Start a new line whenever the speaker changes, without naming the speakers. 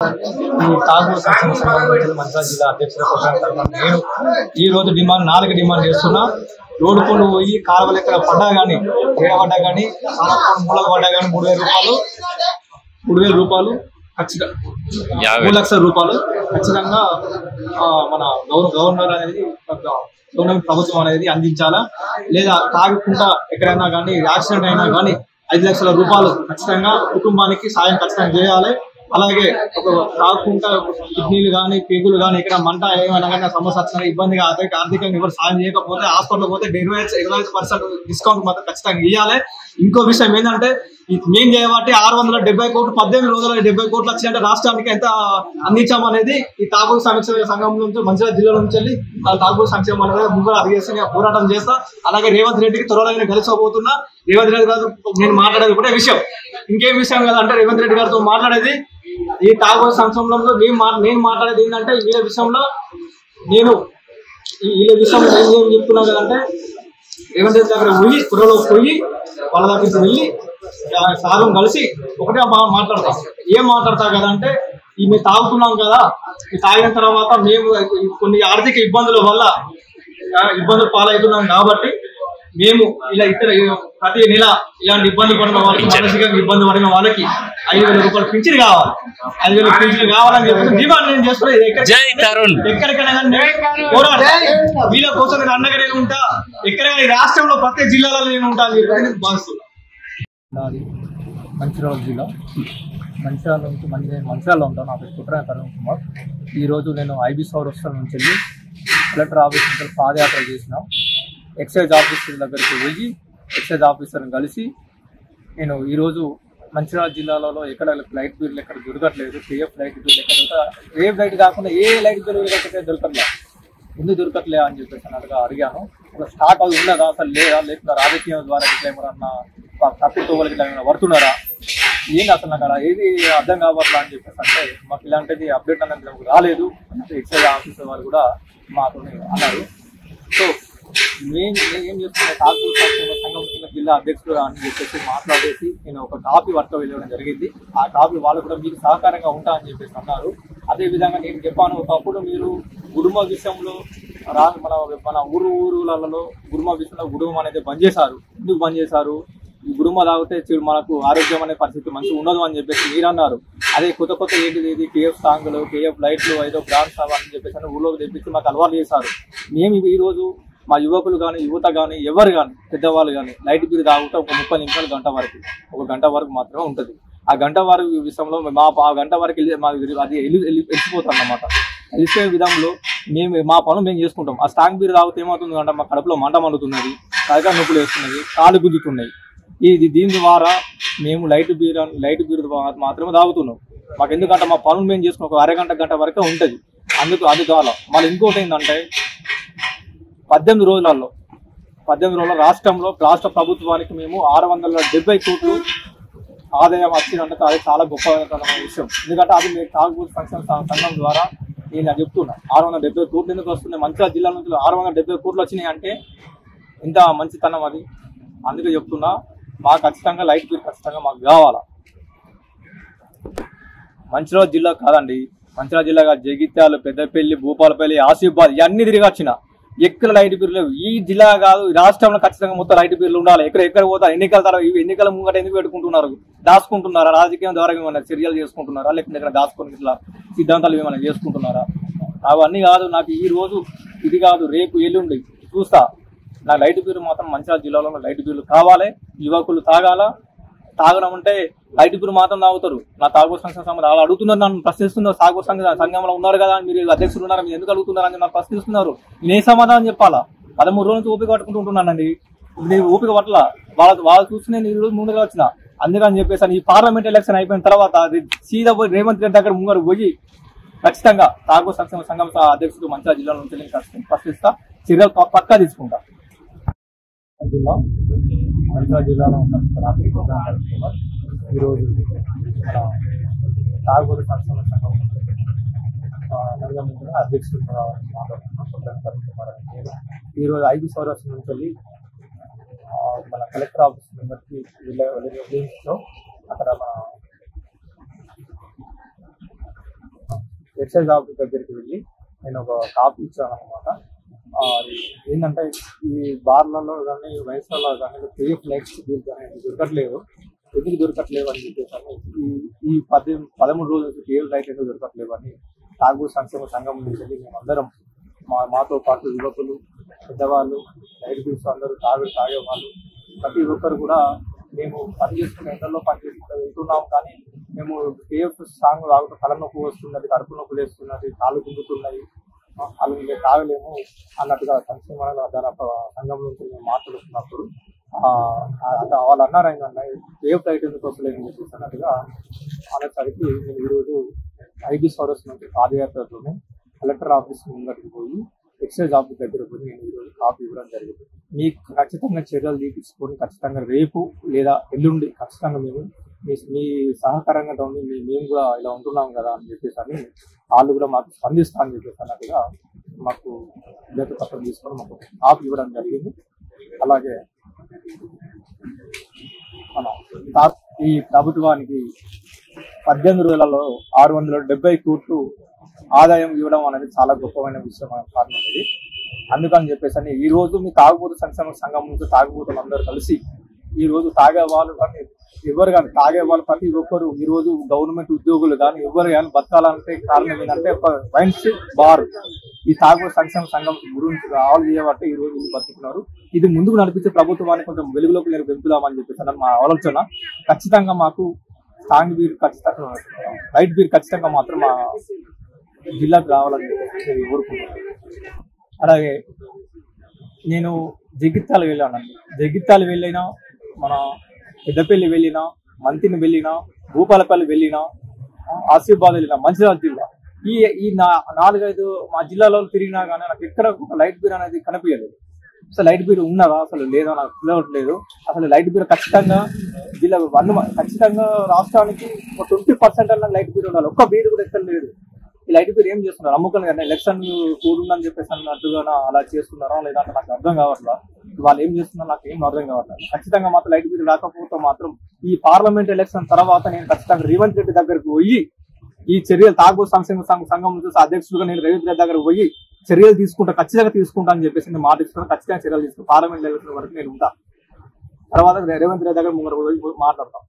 ఈ తాగూరు సంక్షేమ సంఘం మంచిర్యాల జిల్లా అధ్యక్షుడు నేను ఈ రోజు నాలుగు డిమాండ్ చేస్తున్నా. రోడ్డు పనులు పోయి కాలువలు ఎక్కడ పడ్డా కానీ పడ్డా కానీ మూలకు పడ్డా కానీ 3,000 రూపాయలు ఖచ్చితంగా 3,00,000 రూపాయలు ఖచ్చితంగా మన గవర్నర్ అనేది ప్రభుత్వం అనేది అందించాలా. లేదా తాగకుండా ఎక్కడైనా కానీ యాక్సిడెంట్ అయినా కానీ 5,00,000 రూపాయలు ఖచ్చితంగా కుటుంబానికి సాయం ఖచ్చితంగా చేయాలి. అలాగే ఒక తాగకుండా కిడ్నీలు కానీ పేగులు కానీ ఇక్కడ మంట ఏమైనా కానీ సమస్య వచ్చినా ఇబ్బందిగా ఆర్థికంగా ఎవరు సాయం చేయకపోతే హాస్పిటల్ పోతే 25% డిస్కౌంట్ మాత్రం ఖచ్చితంగా ఇవ్వాలి. ఇంకో విషయం ఏంటంటే మేము చేయబట్టి 670 కోట్లు 18 రోజుల్లో 70 కోట్లు వచ్చిందంటే రాష్ట్రానికి ఎంత అందించామనేది ఈ తాగూరు సంక్షేమ సంఘం నుంచి మంచిర్యాల జిల్లా నుంచి వెళ్ళి తాగూరు సంక్షేమం అనేది ముందు అడిగేసి పోరాటం చేస్తా. అలాగే రేవంత్ రెడ్డికి త్వరలో కలిసిపోతున్నా. రేవంత్ రెడ్డి గారు నేను మాట్లాడేది ఒకటే విషయం, ఇంకేం విషయం కదంటే రేవంత్ రెడ్డి గారితో మాట్లాడేది ఈ తాగూరు సంక్షేమంలో నేను మాట్లాడేది ఏంటంటే వీళ్ళ విషయంలో నేను ఏం చెప్తున్నా కదంటే రేవంత్ రెడ్డి దగ్గర పోయి కుర్రలో పోయి వాళ్ళ దగ్గరికి వెళ్ళి సారం కలిసి ఒకటే మాట్లాడతా. ఏం మాట్లాడతా కదంటే మేము తాగుతున్నాం కదా, ఈ తాగిన తర్వాత మేము కొన్ని ఆర్థిక ఇబ్బందుల వల్ల ఇబ్బందులు పాలవుతున్నాం కాబట్టి మేము ఇలా ప్రతి నెల ఇలాంటి ఇబ్బంది పడిన వాళ్ళకి మానసికంగా ఇబ్బంది పడిన వాళ్ళకి 5,000 రూపాయలు పింఛన్ కావాలి. 5,000 పింఛన్ కావాలని చెప్పి డిమాండ్ నేను చేస్తున్నా. ఎక్కడికైనా పోరాడు వీళ్ళ కోసం నేను అండగా నేను ఉంటా. ఎక్కడైనా ఈ రాష్ట్రంలో ప్రతి జిల్లాలో నేను ఉంటా అని చెప్పి నేను భావిస్తున్నా. మంచిర్యాల జిల్లా మంచిర్యాలలో ఉంటాను. నా పేరు కుట్ర తరుణ్ కుమార్. ఈరోజు నేను ఐబీ సౌరస్థల నుంచి వెళ్ళి కలెక్టర్ ఆఫీస్ నుంచి పాదయాత్ర చేసిన. ఎక్సైజ్ ఆఫీసర్ దగ్గరికి పోయి ఎక్సైజ్ ఆఫీసర్ని కలిసి నేను ఈరోజు మంచిర్యాల జిల్లాలో ఎక్కడ లైట్ బిల్లు ఎక్కడ దొరకట్లేదు, పిఎఫ్ లైట్ బిల్లు ఎక్కడ ఏ లైట్ కాకుండా ఏ లైట్ బిల్లు దొరకట్లేదు, ఎందుకు దొరకట్లే అని చెప్పేసి అన్నట్టుగా అడిగాను. ఒక స్టాక్ అది ఉన్నదా అసలు లేదా, లేకుండా రాజకీయం ద్వారా ఇట్లా ఏమన్నా తప్పుతో వాళ్ళకి ఇట్లా ఏమైనా పడుతున్నారా, ఏంటి అసలు నాకు అలా ఏది అర్థం కావట్లా అని చెప్పేసి అంటే మాకు ఇలాంటిది అప్డేట్ అనేది మాకు రాలేదు అంటే ఎక్సైజ్ ఆఫీసర్ వారు కూడా మాతో అన్నారు. సో నేను ఏం చేస్తున్నా తాగూరు సంక్షేమ సంఘం జిల్లా అధ్యక్షుడు అని చెప్పేసి మాట్లాడేసి నేను ఒక కాపీ వర్క్ వెళ్ళడం జరిగింది. ఆ కాపీ వాళ్ళు కూడా మీకు సహకారంగా ఉంటా అని చెప్పేసి అన్నారు. అదేవిధంగా నేను చెప్పాను, ఒకప్పుడు మీరు గుడుమ విషయంలో మన ఊరులలో గుడుమ విషయంలో గుడుమ అనేది బంద్ చేశారు. ఎందుకు బంద్ చేశారు, ఈ గుడుమ తాగితే మనకు ఆరోగ్యం అనే పరిస్థితి మంచిగా ఉండదు అని చెప్పేసి మీరు అన్నారు. అదే కొత్త ఏంటిది కేఎఫ్ సాంగ్లు, కేఎఫ్ లైట్లు, ఏదో బ్రాండ్స్ అని చెప్పేసి ఊళ్ళోకి తెప్పించి మాకు అలవాటు చేశారు. మేము ఈరోజు మా యువకులు కానీ యువత కానీ ఎవరు కానీ పెద్దవాళ్ళు కానీ లైట్ బిల్ తాగుతా ఒక 30 నిమిషాలు ఒక గంట వరకు మాత్రమే ఉంటుంది. ఆ గంట వరకు విషయంలో ఆ గంట వరకు అది వెళ్ళిపోతాం అన్నమాట. వెళ్ళిపోయే విధంలో మా పనులు మేము చేసుకుంటాం. ఆ స్టాంగ్ బీర్ తాగితే ఏమవుతుంది అంటే మా కడుపులో మంట మండుతున్నది, తలకాయ నొప్పులు వేస్తున్నది, కాళ్ళు గుద్దుతున్నాయి. దీని ద్వారా మేము లైట్ బీర్ మాత్రమే తాగుతున్నాం. మాకు ఎందుకంటే మా పనులు మేము చేసుకున్నాం ఒక గంట వరకే ఉంటుంది. అందుకు అది కావాలి. మళ్ళీ ఇంకోటి ఏంటంటే 18 రోజులలో రాష్ట్రంలో రాష్ట్ర ప్రభుత్వానికి మేము 670 కోట్లు ఆదాయం వచ్చిందంటే అది చాలా గొప్ప విషయం. ఎందుకంటే అది మేము తాగూరు సంక్షేమ సంఘం ద్వారా నేను చెప్తున్నా. 670 కోట్లు ఎందుకు వస్తున్నాయి, మంచిర్యాల జిల్లా నుంచి 670 కోట్లు వచ్చినాయి అంటే ఎంత మంచితనం అది. అందుకే చెప్తున్నా, మాకు ఖచ్చితంగా లైట్ బిల్ ఖచ్చితంగా మాకు కావాలా. మంచిర్యాల జిల్లా కాదండి, మంచిర్యాల జిల్లా జగిత్యాల, పెద్దపల్లి, భూపాలపల్లి, ఆసిఫాబాద్ ఇవన్నీ తిరిగి వచ్చిన ఎక్కడ లైట్ బిల్లు లేవు. ఈ జిల్లా కాదు ఈ రాష్ట్రంలో ఖచ్చితంగా మొత్తం లైట్ బిల్లు ఉండాలి. ఎక్కడ పోతారు ఎన్నికల తర్వాత ఎన్నికల ముంగట ఎందుకు పెట్టుకుంటున్నారు, దాచుకుంటున్నారా, రాజకీయం ద్వారా ఏమైనా చర్యలు చేసుకుంటున్నారా, లేకపోతే ఇక్కడ దాచుకొని ఇట్లా సిద్ధాంతాలు ఏమైనా చేసుకుంటున్నారా, అవన్నీ కాదు. నాకు ఈ రోజు ఇది కాదు, రేపు ఎల్లుండి చూస్తా. నా లైట్ బిల్లు మాత్రం మంచిర్యాల జిల్లాలో లైట్ బిల్లు కావాలి. యువకులు తాగడం అంటే లైట్ బిల్లు మాత్రం తాగుతారు. నా తాగూరు సంఘం వాళ్ళు అడుగుతున్నారు, నన్ను ప్రశ్నిస్తున్నారు. తాగూరు సంఘంలో ఉన్నారు కదా, మీరు అధ్యక్షులు ఉన్నారు, మీరు ఎందుకు అడుగుతున్నారు అని నన్ను ప్రశ్నిస్తున్నారు. నేను సమాధానం చెప్పాలా? 13 రోజుల నుంచి ఓపిక పట్టుకుంటూ ఉంటున్నానండి. నేను ఓపిక పట్ల వాళ్ళు చూసి నేను ఈ రోజు ముందుగా వచ్చిన. అందుకని చెప్పేసి ఈ పార్లమెంట్ ఎలక్షన్ అయిపోయిన తర్వాత సీదా పోయి రేవంత్ రెడ్డి దగ్గర ముంగరు పోయి ఖచ్చితంగా తాగూరు సంక్షేమ సంఘం అధ్యక్షుడు మంచిర్యాల జిల్లా నుంచి నేను ప్రశ్నిస్తా, చర్యలు పక్కా తీసుకుంటా. మంచిర్యాల జిల్లాలో ఉన్న ఈరోజు మన తాగూరు సంక్షేమ సంఘం అధ్యక్షుడు ఈరోజు 5 సంవత్సరాల నుంచి వెళ్ళి మన కలెక్టర్ ఆఫీస్ మెంబర్కి వెళ్ళించాం. అక్కడ మన ఎక్సైజ్ ఆఫీస్ దగ్గరికి వెళ్ళి నేను ఒక కాపీ ఇచ్చాను అనమాట. ఏంటంటే ఈ బార్లలో కానీ వయసులలో కానీ కేఎఫ్ లైట్స్ కానీ దొరకట్లేదు. ఎందుకు దొరకట్లేవు అని చెప్పేసి ఈ 13 రోజులు కేఎఫ్ లైట్ ఎందుకు దొరకట్లేవు అని తాగు సంక్షేమ సంఘం నుంచి మేమందరం మాతో పాటు యువకులు, పెద్దవాళ్ళు, లైట్ బిల్స్ అందరూ తాగే వాళ్ళు ప్రతి ఒక్కరు కూడా మేము పని చేసుకునే ఎండల్లో పని చేసుకుంటూ వెళ్తున్నాం. కానీ మేము కేఎఫ్ సాంగ్ తాగుతూ తలనొప్పి వస్తున్నది, కడుపు నొప్పులు వేస్తున్నది, కాళ్ళు గుంజుతున్నాయి, వాళ్ళు మేము తాగలేము అన్నట్టుగా సంక్షేమ సంఘం నుంచి మేము మాట్లాడుతున్నప్పుడు వాళ్ళు అన్నారు ఏంటన్నా కేఎఫ్ లైట్ ఎందుకు వస్తలేదు అని చెప్పేసి అన్నట్టుగా అనేసరికి నేను ఈరోజు ఐబీ సౌరస్ నుంచి పాదయాత్రతోనే కలెక్టర్ ఆఫీస్ ముందరికి పోయి ఎక్సైజ్ ఆఫీస్ దగ్గర పోయి నేను ఈరోజు కాపీ ఇవ్వడం జరిగింది. మీకు ఖచ్చితంగా చర్యలు తీపించుకొని ఖచ్చితంగా రేపు లేదా ఎల్లుండి ఖచ్చితంగా మేము మీ సహకారంగా ఉండి మేము కూడా ఇలా ఉంటున్నాం కదా అని చెప్పేసి అని వాళ్ళు కూడా మాకు స్పందిస్తా అని చెప్పేసి అన్నట్టుగా మాకు విజ్ఞప్తి పత్రం తీసుకొని మాకు కాపీ ఇవ్వడం జరిగింది. అలాగే ఈ ప్రభుత్వానికి 18,670 కోట్లు ఆదాయం ఇవ్వడం అనేది చాలా గొప్పమైన విషయం కారణం. అందుకని చెప్పేసి ఈ రోజు మీ తాగుబోతు సంక్షేమ సంఘం నుంచి తాగుబోతులు అందరూ కలిసి ఈ రోజు తాగే వాళ్ళు కానీ ఎవరు కానీ తాగే వాళ్ళు ప్రతి ఒక్కరు ఈ రోజు గవర్నమెంట్ ఉద్యోగులు కానీ ఎవరు కానీ బతకాలంటే కారణం ఏంటంటే వైన్స్ బార్ ఈ తాగుబోతు సంక్షేమ సంఘం గురించి ఆలు చేయబట్టి ఈ రోజు బతుకుతున్నారు. ఇది ముందుకు నడిపించే ప్రభుత్వాన్ని కొంచెం వెలుగులోకి నేను పెంపుదామని చెప్పేసి మా ఆలోచన. ఖచ్చితంగా మాకు స్ట్రాంగ్ బీర్ ఖచ్చితంగా లైట్ బీర్ ఖచ్చితంగా మాత్రం మా జిల్లాకు రావాలని చెప్పేసి నేను కోరుకుంటున్నాను. అలాగే నేను జగిత్యాల వెళ్ళానండి. జగిత్యాల వెళ్ళినా, మన పెద్దపల్లి వెళ్ళినా, మంతిని వెళ్ళినా, భూపాలపల్లి వెళ్ళినా, ఆసిఫాబాద్ వెళ్ళినా, మంచిర్యాల జిల్లా ఈ 4-5 మా జిల్లాలో తిరిగినా కానీ నాకు ఎక్కడ ఒక లైట్ బీర్ అనేది కనిపించలేదు. అసలు లైట్ బీర్ ఉన్నదా అసలు లేదా నాకు తెలియట్లేదు. అసలు లైట్ బీర్ ఖచ్చితంగా జిల్లా ఖచ్చితంగా రాష్ట్రానికి 20% అన్న లైట్ బీర్ ఉండాలి. ఒక్క బీర్ కూడా ఎక్కడ లేదు. ఈ లైట్ బీర్ ఏం చేస్తున్నారు? అమ్ముకుని కదా ఎలక్షన్ కూడుందని చెప్పేసి అన్నట్టుగా అలా చేస్తున్నారా లేదంటే నాకు అర్థం కావట్లా. వాళ్ళు ఏం చేస్తున్నారు నాకు ఏం అర్థం కావట్లేదు. ఖచ్చితంగా మాత్రం లైట్ బీర్ రాకపోతే మాత్రం ఈ పార్లమెంట్ ఎలక్షన్ తర్వాత నేను ఖచ్చితంగా రేవంత్ రెడ్డి దగ్గరకు పోయి ఈ చర్యలు తాగుబోతు సంక్షేమ సంఘం అధ్యక్షుడుగా నేను రేవంత్ రెడ్డి దగ్గర పోయి చర్యలు ఖచ్చితంగా తీసుకుంటా అని చెప్పేసి నేను మాట ఇస్తున్నాను. ఖచ్చితంగా చర్యలు తీసుకుని పార్లమెంట్ ఎలక్షన్ వరకు నేను ఉంటా. తర్వాత రేవంత్ రెడ్డి దగ్గర ముందు మాట్లాడతాం.